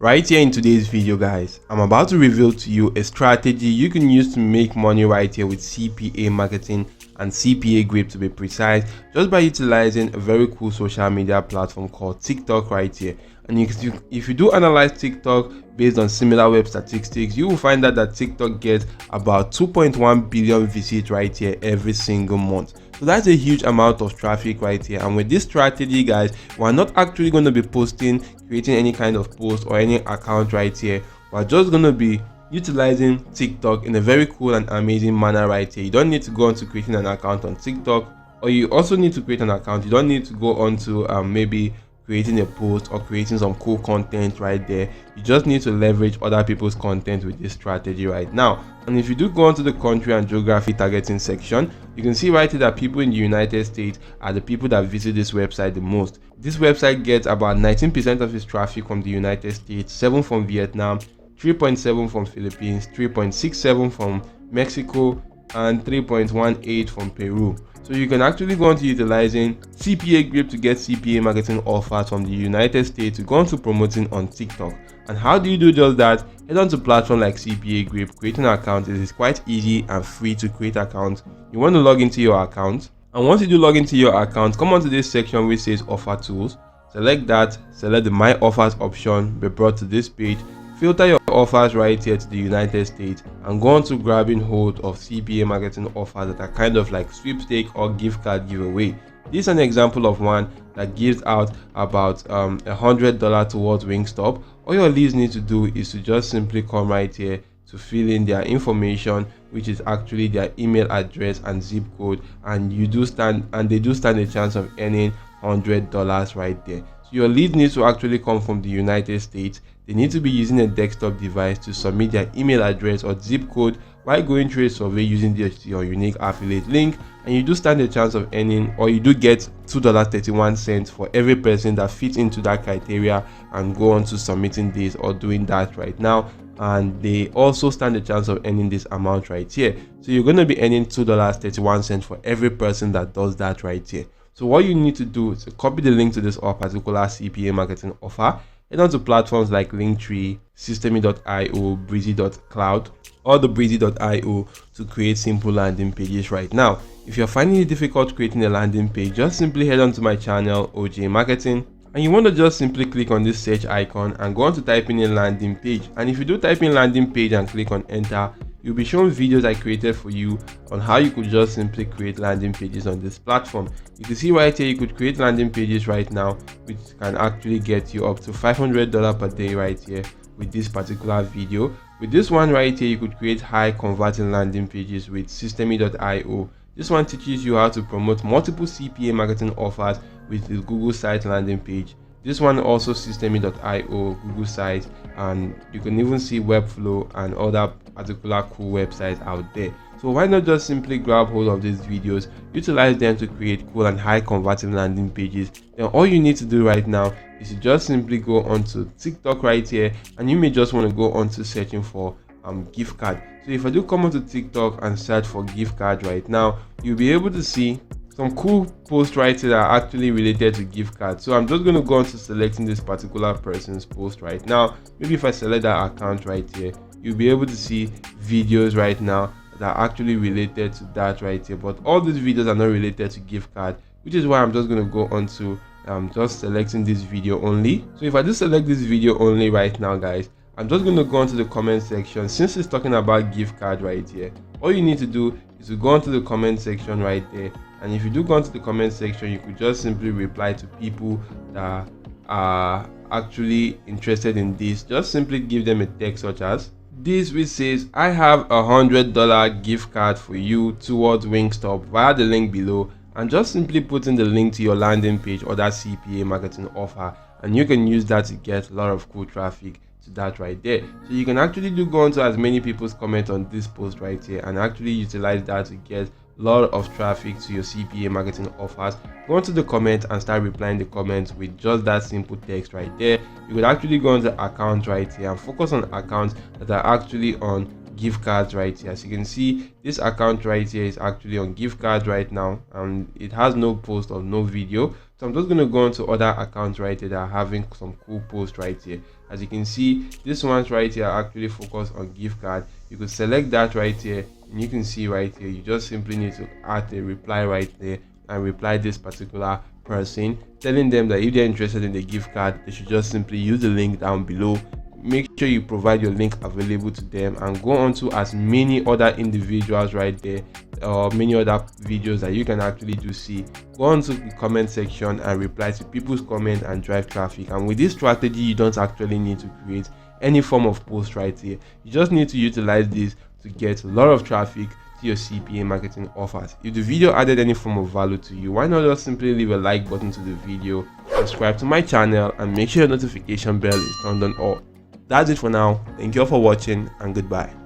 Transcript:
Right here in today's video, guys, I'm about to reveal to you a strategy you can use to make money right here with CPA marketing and CPAGRIP, to be precise, just by utilizing a very cool social media platform called TikTok right here. And if you do analyze TikTok based on similar web statistics, you will find out that TikTok gets about 2.1 billion visits right here every single month. So that's a huge amount of traffic right here. And with this strategy, guys, we're not actually going to be creating any kind of post or any account right here. We're just going to be utilizing TikTok in a very cool and amazing manner right here. You don't need to go on to creating an account on TikTok, or you also need to create an account. You don't need to go on to maybe creating a post or creating some cool content right there. You just need to leverage other people's content with this strategy right now. And if you do go onto the country and geography targeting section, you can see right here that people in the United States are the people that visit this website the most. This website gets about 19% of its traffic from the United States, 7 from Vietnam, 3.7 from Philippines, 3.67 from Mexico, and 3.18 from Peru. So you can actually go on to utilizing CPAGRIP to get CPA marketing offers from the United States to go on to promoting on TikTok. And how do you do just that? Head on to platform like CPAGRIP, create an account. It is quite easy and free to create account. You want to log into your account, and once you do log into your account, come on to this section which says offer tools. Select that, select the my offers option, be brought to this page. Filter your offers right here to the United States and go on to grabbing hold of CPA marketing offers that are kind of like sweepstake or gift card giveaway. This is an example of one that gives out about $100 towards Wingstop. All your leads need to do is to just simply come right here to fill in their information, which is actually their email address and zip code, and they do stand a chance of earning $100 right there. So your lead needs to actually come from the United States. They need to be using a desktop device to submit their email address or zip code while going through a survey using your unique affiliate link, and you do stand a chance of earning, or you do get $2.31 for every person that fits into that criteria and go on to submitting this or doing that right now. And they also stand a chance of earning this amount right here. So you're going to be earning $2.31 for every person that does that right here. So what you need to do is to copy the link to this particular CPA marketing offer. Head on to platforms like Linktree, Systemy.io, Breezy.cloud, or the Breezy.io to create simple landing pages right now. If you're finding it difficult creating a landing page, just simply head on to my channel, OJ Marketing, and you want to just simply click on this search icon and go on to type in a landing page. And if you do type in landing page and click on enter, you'll be shown videos I created for you on how you could just simply create landing pages on this platform. You can see right here, you could create landing pages right now, which can actually get you up to $500 per day right here with this particular video. With this one right here, you could create high converting landing pages with Systemy.io. This one teaches you how to promote multiple CPA marketing offers with the Google site landing page. This one also Systemy.io, Google site, and you can even see Webflow and other particular cool websites out there. So why not just simply grab hold of these videos, utilize them to create cool and high converting landing pages. Then all you need to do right now is to just simply go onto TikTok right here, and you may just want to go onto searching for gift card. So if I do come onto TikTok and search for gift card right now, you'll be able to see some cool posts right here that are actually related to gift cards. So I'm just going to go on to selecting this particular person's post right now. Maybe if I select that account right here, you'll be able to see videos right now that are actually related to that right here. But all these videos are not related to gift card, which is why I'm just going to go on to just selecting this video only. So if I just select this video only right now, guys, I'm just going to go into the comment section. Since it's talking about gift card right here, all you need to do is to go into the comment section right there. And if you do go into the comment section, you could just simply reply to people that are actually interested in this. Just simply give them a text such as this, which says, I have $100 gift card for you towards Wingstop via the link below, and just simply put in the link to your landing page or that CPA marketing offer, and you can use that to get a lot of cool traffic to that right there. So you can actually do go into as many people's comment on this post right here and actually utilize that to get a lot of traffic to your CPA marketing offers. Go into the comment and start replying the comments with just that simple text right there. You could actually go into account right here and focus on accounts that are actually on gift cards right here. As you can see, this account right here is actually on gift cards right now, and it has no post or no video. So I'm just going to go on to other accounts right here that are having some cool posts right here. As you can see, this ones right here are actually focused on gift card. You could select that right here, and you can see right here, you just simply need to add a reply right there and reply this particular person, telling them that if they're interested in the gift card, they should just simply use the link down below. Make sure you provide your link available to them, and go on to as many other individuals right there, or many other videos that you can actually do see. Go on to the comment section and reply to people's comment and drive traffic. And with this strategy, you don't actually need to create any form of post right here. You just need to utilize this to get a lot of traffic to your CPA marketing offers. If the video added any form of value to you, why not just simply leave a like button to the video, subscribe to my channel, and make sure your notification bell is turned on all. That's it for now. Thank you all for watching, and goodbye.